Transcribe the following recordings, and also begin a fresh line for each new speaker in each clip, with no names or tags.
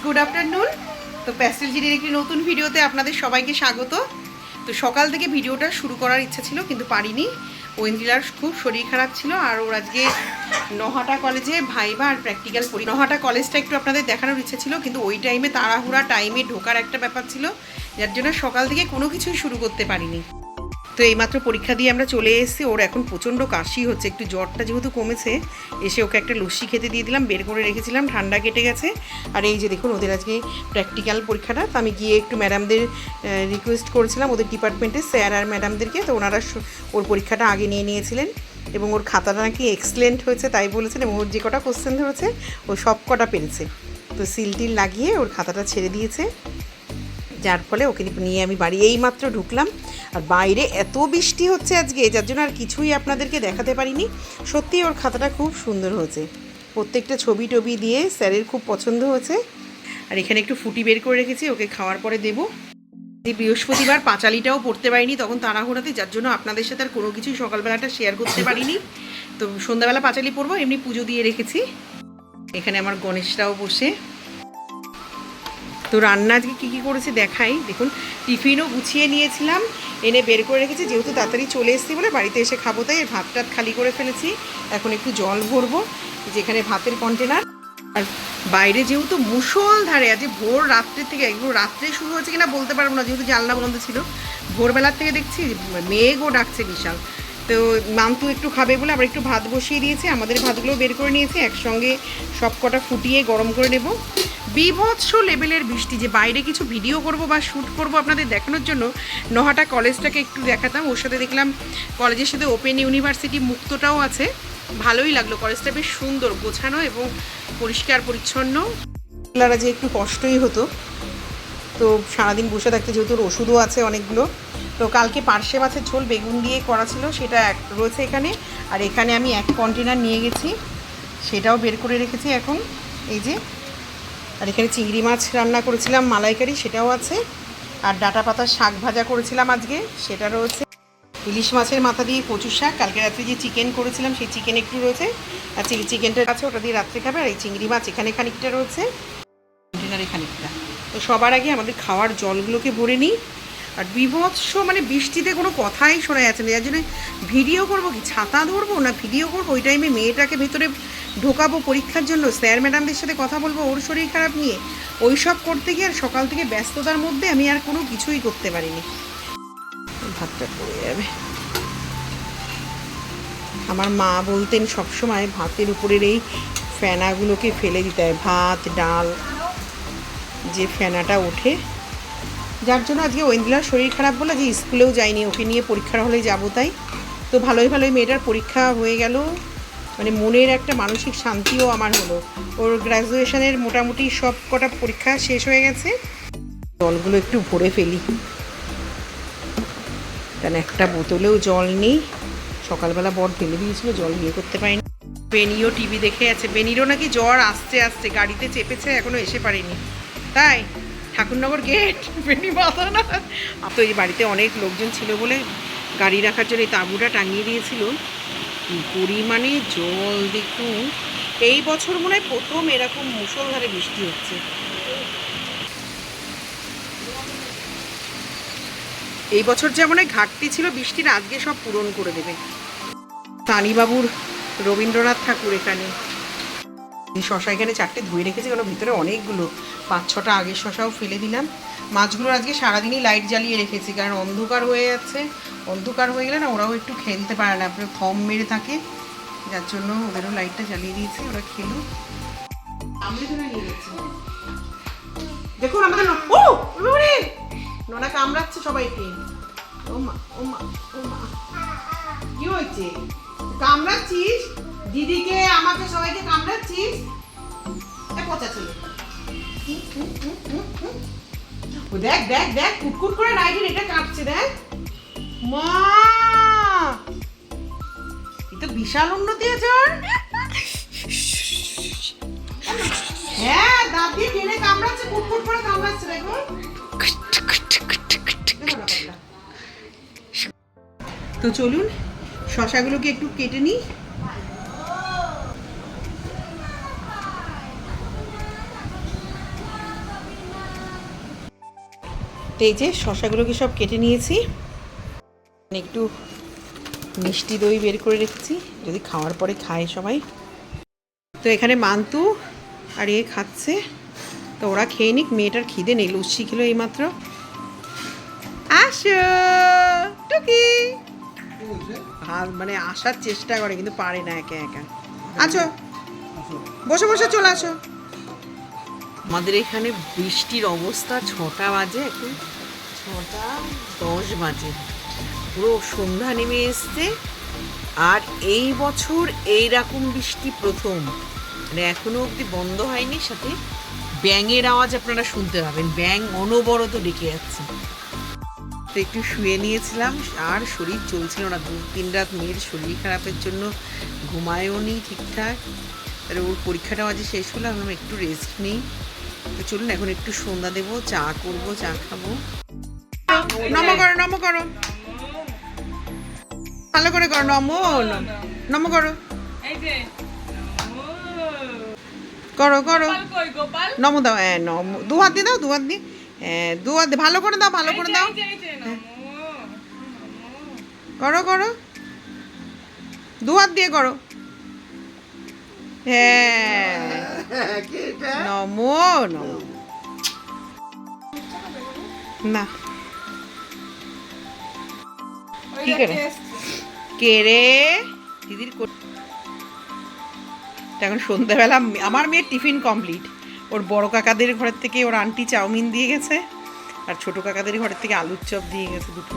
Good afternoon. তো pastel জিনির একটি নতুন ভিডিওতে আপনাদের সবাইকে স্বাগত। তো সকাল থেকে ভিডিওটা শুরু করার ইচ্ছা ছিল কিন্তু পারিনি। ঐন্দ্রিলার খুব শরীর খারাপ ছিল আর ওর আজকে নহাটা কলেজে ভাইবা আর প্র্যাকটিক্যাল পড়ি। নহাটা কলেজটা একটু আপনাদের দেখানোর ইচ্ছা ছিল কিন্তু ওই টাইমে তাড়াহুড়া টাইমে ঢোকার একটা ব্যাপার ছিল, যার জন্য সকাল থেকে কোনো কিছুই শুরু করতে পারিনি। তো এইমাত্র পরীক্ষা দিয়ে আমরা চলে এসেছি। ওর এখন প্রচণ্ড কাশি হচ্ছে, একটু জ্বরটা যেহেতু কমেছে এসে ওকে একটা লস্যি খেতে দিয়ে দিলাম, বের করে রেখেছিলাম, ঠান্ডা কেটে গেছে। আর এই যে দেখুন ওদের আজকে প্র্যাকটিক্যাল পরীক্ষাটা, তো আমি গিয়ে একটু ম্যাডামদের রিকোয়েস্ট করেছিলাম ওদের ডিপার্টমেন্টের স্যার আর ম্যাডামদেরকে, তো ওনারা ওর পরীক্ষাটা আগে নিয়ে নিয়েছিলেন এবং ওর খাতাটা নাকি এক্সেলেন্ট হয়েছে তাই বলেছেন, এবং ওর যে কটা কোশ্চেন ধরেছে ও সব কটা পেরেছে। তো সিল টিল লাগিয়ে ওর খাতাটা ছেড়ে দিয়েছে, যার ফলে ওকে নিয়ে আমি বাড়ি এইমাত্র ঢুকলাম। আর বাইরে এত বৃষ্টি হচ্ছে আজকে, যার জন্য আর কিছুই আপনাদেরকে দেখাতে পারিনি। সত্যি ওর খাতাটা খুব সুন্দর হয়েছে, প্রত্যেকটা ছবি টবি দিয়ে স্যারের খুব পছন্দ হয়েছে। আর এখানে একটু ফুটি বের করে রেখেছি, ওকে খাওয়ার পরে দেবো। বৃহস্পতিবার পাঁচালিটাও পড়তে পারিনি তখন তাড়াহুড়াতে, যার জন্য আপনাদের সাথে আর কোনো কিছুই সকালবেলাটা শেয়ার করতে পারিনি। তো সন্ধ্যাবেলা পাঁচালি পড়বো, এমনি পুজো দিয়ে রেখেছি। এখানে আমার গণেশরাও বসে। তো রান্না আজকে কী কী করেছে দেখাই। দেখুন টিফিনও গুছিয়ে নিয়েছিলাম, এনে বের করে রেখেছি, যেহেতু তাড়াতাড়ি চলে এসেছি বলে বাড়িতে এসে খাবো তাই ভাত টাত খালি করে ফেলেছি। এখন একটু জল ভরবো, যেখানে ভাতের কন্টেনার। আর বাইরে যেহেতু মুষলধারে আজকে ভোর রাত্রের থেকে, একদম রাত্রে শুরু হয়েছে কিনা বলতে পারবো না যেহেতু জানলা বন্ধ ছিল, ভোরবেলার থেকে দেখছি মেঘও ডাকছে বিশাল। তো মান্তু একটু খাবে বলে আবার একটু ভাত বসিয়ে দিয়েছে, আমাদের ভাতগুলো বের করে নিয়েছে, একসঙ্গে সব কটা ফুটিয়ে গরম করে নেব। বিভৎস লেভেলের বৃষ্টি, যে বাইরে কিছু ভিডিও করব বা শ্যুট করব আপনাদের দেখানোর জন্য নহাটা কলেজটাকে একটু দেখাতাম। ওর সাথে দেখলাম কলেজের সাথে ওপেন ইউনিভার্সিটি মুক্তটাও আছে, ভালোই লাগলো। কলেজটা বেশ সুন্দর, গোছানো এবং পরিষ্কার পরিচ্ছন্ন। যে একটু কষ্টই হতো, তো সারাদিন বসে থাকতে, যেহেতু ওষুধও আছে অনেকগুলো। তো কালকে পার্শে মাছের ঝোল বেগুন দিয়ে করা ছিল, সেটা রয়েছে এখানে। আর এখানে আমি এক কন্টেনার নিয়ে গেছি, সেটাও বের করে রেখেছি এখন, এই যে। আর এখানে চিংড়ি মাছ রান্না করেছিলাম মালাইকারি, সেটাও আছে। আর ডাঁটা পাতার শাক ভাজা করেছিলাম আজকে, সেটা রয়েছে। ইলিশ মাছের মাথা দিয়ে কচু শাক, কালকে রাত্রে যে চিকেন করেছিলাম সেই চিকেন একটু রয়েছে, আর চিকেনটা আছে ওটা দিয়ে রাত্রে খাবে। আর এই চিংড়ি মাছ এখানে খানিকটা রয়েছে, কন্টেনারে খানিকটা। তো সবার আগে আমাদের খাওয়ার জলগুলোকে ভরে নিই। আর বিভৎস মানে বৃষ্টিতে কোনো কথাই শোনা যাচ্ছে না, যার জন্য ভিডিও করবো কি, ছাতা ধরবো না ভিডিও করবো। ওই টাইমে মেয়েটাকে ভেতরে ঢোকাবো পরীক্ষার জন্য, স্যার ম্যাডামদের সাথে কথা বলবো ওর শরীর খারাপ নিয়ে, ওই সব করতে গিয়ে আর সকাল থেকে ব্যস্ততার মধ্যে আমি আর কোনো কিছুই করতে পারিনি। ভাতটা পড়ে যাবে। আমার মা বলতেন সবসময় ভাতের উপরের এই ফেনাগুলোকে ফেলে দিতে হয়, ভাত ডাল যে ফেনাটা ওঠে। যার জন্য আজকে ঐন্দ্রিলার শরীর খারাপ বলে যে স্কুলেও যায়নি, ওকে নিয়ে পরীক্ষার হলে যাবো তাই। তো ভালোই মেয়েটার পরীক্ষা হয়ে গেল, মানে মনের একটা মানসিক শান্তিও আমার হলো। ওর গ্র্যাজুয়েশনের মোটামুটি সব কটা পরীক্ষা শেষ হয়ে গেছে। জলগুলো একটু ভরে ফেলি, কারণ একটা বোতলেও জল নেই। সকালবেলা বর ফেলে দিয়েছিল, জল নিয়ে করতে পারিনি। বেনিও টিভি দেখে আছে, বেনিরও নাকি জ্বর আসতে আসতে গাড়িতে চেপেছে, এখনও এসে পারেনি। তাই ঠাকুরনগর গেট বেনি বাঁধা না। তো এই বাড়িতে অনেক লোকজন ছিল বলে গাড়ি রাখার জন্য এই তাঁবুটা টাঙিয়ে দিয়েছিল। পরিমাণে জল দেখুন, এই বছর মনে হয় প্রথম এরকম মুষলধারে বৃষ্টি হচ্ছে। এই বছর যেমন ঘাটতি ছিল বৃষ্টির, আজকে সব পূরণ করে দেবে। তানিবাবুর রবীন্দ্রনাথ ঠাকুর এখানে। শশা এখানে 4টে ধুয়ে রেখেছি, কারণ ভিতরে অনেকগুলো, 5-6টা আগের শশাও ফেলে দিলাম। মাছগুলোর আজকে সারাদিনই লাইট জ্বালিয়ে রেখেছি, কারণ অন্ধকার হয়ে যাচ্ছে। অন্ধকার হয়ে গেলে না ওরাও একটু খেলতে পারে না, আপনার থম মেরে থাকে, যার জন্য ওদেরও লাইটটা জ্বালিয়ে দিয়েছি, ওরা খেলো। দেখুন আমাদের নোনা কামড়াচ্ছে সবাইকে। ও মা ও মা ও মা, কি হয়েছে? কামড়াচ্ছিস দিদিকে, আমাকে, সবাইকে কামড়াচ্ছিস? পচা ছেলে, দেখ দেখ দেখ কুটকুট করে নাইটির এটা কাটছে, দেখ মা, এ তো বিশাল উন্নতি আছে ওর। হ্যাঁ দাঁত দিয়ে টেনে কামড়াচ্ছে, কুটকুট করে কামড়াচ্ছে, দেখো। তো চলুন শশাগুলোকে একটু কেটে নিই। তো এই যে শশাগুলোকে সব কেটে নিয়েছি, একটু মিষ্টি দই বের করে রেখেছি, যদি খাওয়ার পরে খায় সবাই। তো এখানে মান্তু আর এ খাচ্ছে, তো ওরা খেয়ে নিক, মেয়েটার খিদে নেই, লস্যি খেলো এইমাত্র। আসো টুকি, মানে আসার চেষ্টা করে কিন্তু পারে না একা একা। আছো, বসে বসে চলে আসো। আমাদের এখানে বৃষ্টির অবস্থা, 6টা বাজে, এখন 6:10 বাজে, পুরো সন্ধ্যা নেমে এসছে। আর এই বছর এইরকম বৃষ্টি প্রথম, মানে এখনো অবধি বন্ধ হয়নি। সাথে ব্যাঙের আওয়াজ আপনারা শুনতে পাবেন, ব্যাঙ অনবরত ডেকে যাচ্ছে। তো একটু শুয়ে নিয়েছিলাম, আর শরীর চলছিল না, 2-3 রাত মেয়ের শরীর খারাপের জন্য ঘুমায়ও নি ঠিকঠাক। আর ওর পরীক্ষাটাও আজ শেষ হলো, আমি একটু রেস্ট নিই। তো চলুন এখন একটু সন্ধ্যা দেবো, চা করবো, চা খাবো। নম করো, নম করো, ভালো করে করো, নম নম করো, করো করো, নম দাও, হ্যাঁ নম, 2 হাত দিয়ে দাও, 2 হাত দিয়ে, হ্যাঁ 2 হাত দিয়ে, ভালো করে দাও, ভালো করে দাও, করো করো, 2 হাত দিয়ে করো, হ্যাঁ নম নম। না কি করে কে রে দিদির, এখন সন্ধ্যাবেলা আমার মেয়ের টিফিন কমপ্লিট। ওর বড় কাকাদের ঘরের থেকে ওর আন্টি চাউমিন দিয়ে গেছে, আর ছোট কাকাদের ঘরের থেকে আলুর চপ দিয়ে গেছে দুটো,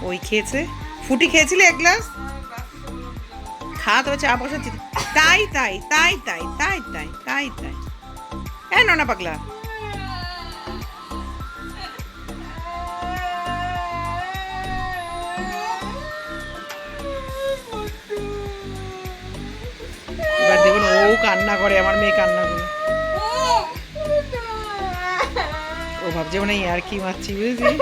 ওই খেয়েছে। ফুটি খেয়েছিলে 1 গ্লাস, খা, তবে চা বসাচ্ছি। তাই তাই তাই তাই তাই তাই তাই তাই, হ্যাঁ না পাগলা, এবার দেখুন ও কান্না করে, আমার মেয়ে কান্না করে, ও ভাবছে মানে আর কি মারছি, বুঝলি,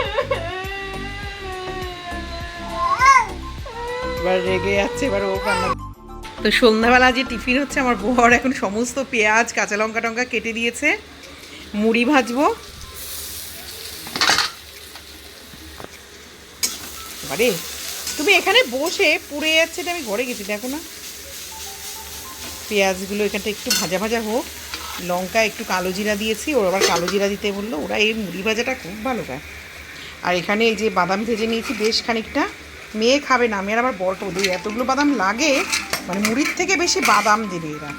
এবার রেগে যাচ্ছে, এবার ও কান্না। তো সন্ধ্যাবেলা যে টিফিন হচ্ছে, আমার বর এখন সমস্ত পেঁয়াজ কাঁচা লঙ্কা টঙ্কা কেটে দিয়েছে, মুড়ি ভাজবো। আরে তুমি এখানে বসে পুড়ে যাচ্ছে, আমি ঘরে গেছি, দেখো না। পেঁয়াজগুলো এখানটা একটু ভাজা ভাজা হোক, লঙ্কা একটু কালো জিরা দিয়েছি, ওর আবার কালো জিরা দিতে বললো, ওরা এই মুড়ি ভাজাটা খুব ভালো খায়। আর এখানে এই যে বাদাম ভেজে নিয়েছি বেশ খানিকটা, মেয়ে খাবে না, আমি আর আবার বড় ওদের এতগুলো বাদাম লাগে, মানে মুড়ির থেকে বেশি বাদাম দেবে এরা।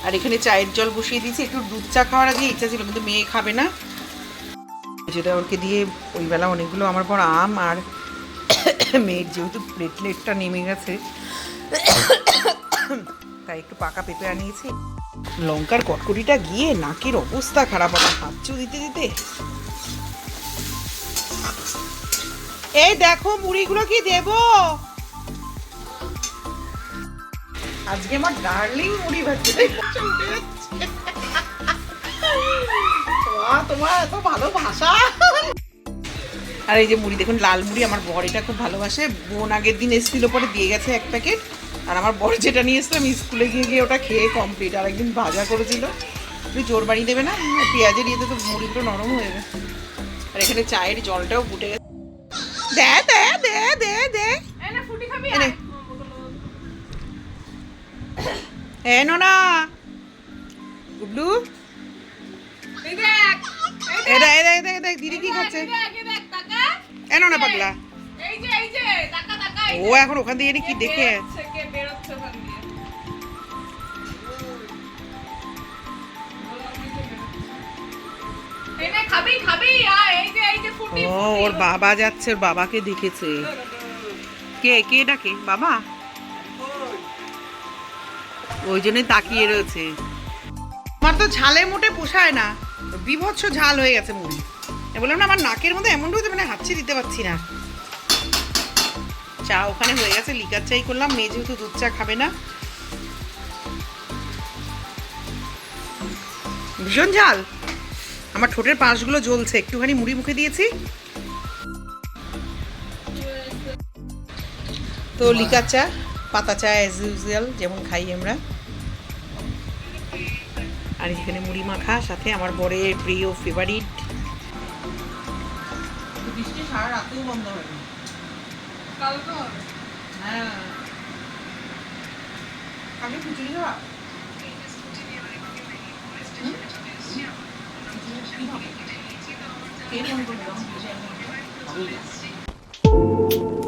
আর এখানে চায়ের জল বসিয়ে দিয়েছি, একটু দুধ চা খাওয়ার আগে ইচ্ছা ছিল, কিন্তু মেয়ে খাবে না, যেটা ওকে দিয়ে ওই বেলা অনেকগুলো আমার বড় আম, আর মেয়ের যেহেতু প্লেটলেটটা নেমে গেছে তাই একটু পাকা পেঁপে আনিয়েছি। লঙ্কার কটকটিটা গিয়ে নাকের অবস্থা খারাপ, আমার হাঁচু দিতে দিতে। এই দেখো মুড়িগুলো কি দেবো, আজকে আমার ডার্লিং মুড়ি ভাজছে। তোমার এত ভালো ভাষা। আর এই যে মুড়ি দেখুন, লাল মুড়ি, আমার বর এটা খুব ভালোবাসে, বোন আগের দিন এসেছিল, পরে দিয়ে গেছে 1 প্যাকেট, আর আমার বর যেটা নিয়ে এসেছিল আমি স্কুলে গিয়ে ওটা খেয়ে কমপ্লিট। আর একদিন ভাজা করেছিল, একটু জোর বানিয়ে দেবে না, পেঁয়াজের ইয়েতে তো মুড়িগুলো নরম হয়ে যাবে। আর এখানে চায়ের জলটাও ফুটে গেছে, দে দে দে দে দে, এ নোনা গুবলু, দিদি কি খাচ্ছে, এ নোনা পাগলা, ও এখন ওখান দিয়ে কি দেখে, ও ওর বাবা যাচ্ছে, ওর বাবাকে দেখেছে। কে কে ডাকে বাবা, ওই জন্যই তাকিয়ে রয়েছে। আমার তো ঝালে মোটে পোষায় না, বিভৎস ঝাল হয়ে গেছে মুড়ি, বললাম না আমার নাকের মধ্যে এমন ঢুকছে, মানে হাঁচি দিতে পারছি না। চা ওখানে হয়ে গেছে, লিকার চাই করলাম, মেয়ে যেহেতু দুধ চা খাবে না। ভীষণ ঝাল, আমার ঠোঁটের পাশগুলো জ্বলছে, একটুখানি মুড়ি মুখে দিয়েছি। তো লিকার চা, পাতা চা অ্যাজ ইউজুয়াল যেমন খাই আমরা। আর এখানে মুড়ি মাখা, সাথে আমার বরের প্রিয় ফেভারিট
কালকেও বন্ধ হয়নি।
কালকে হবে।
হ্যাঁ,
আমি খিচুড়ি খাওয়া
কি হবে? কে ফোন করবে? যখন খুশি আমি
হবে না।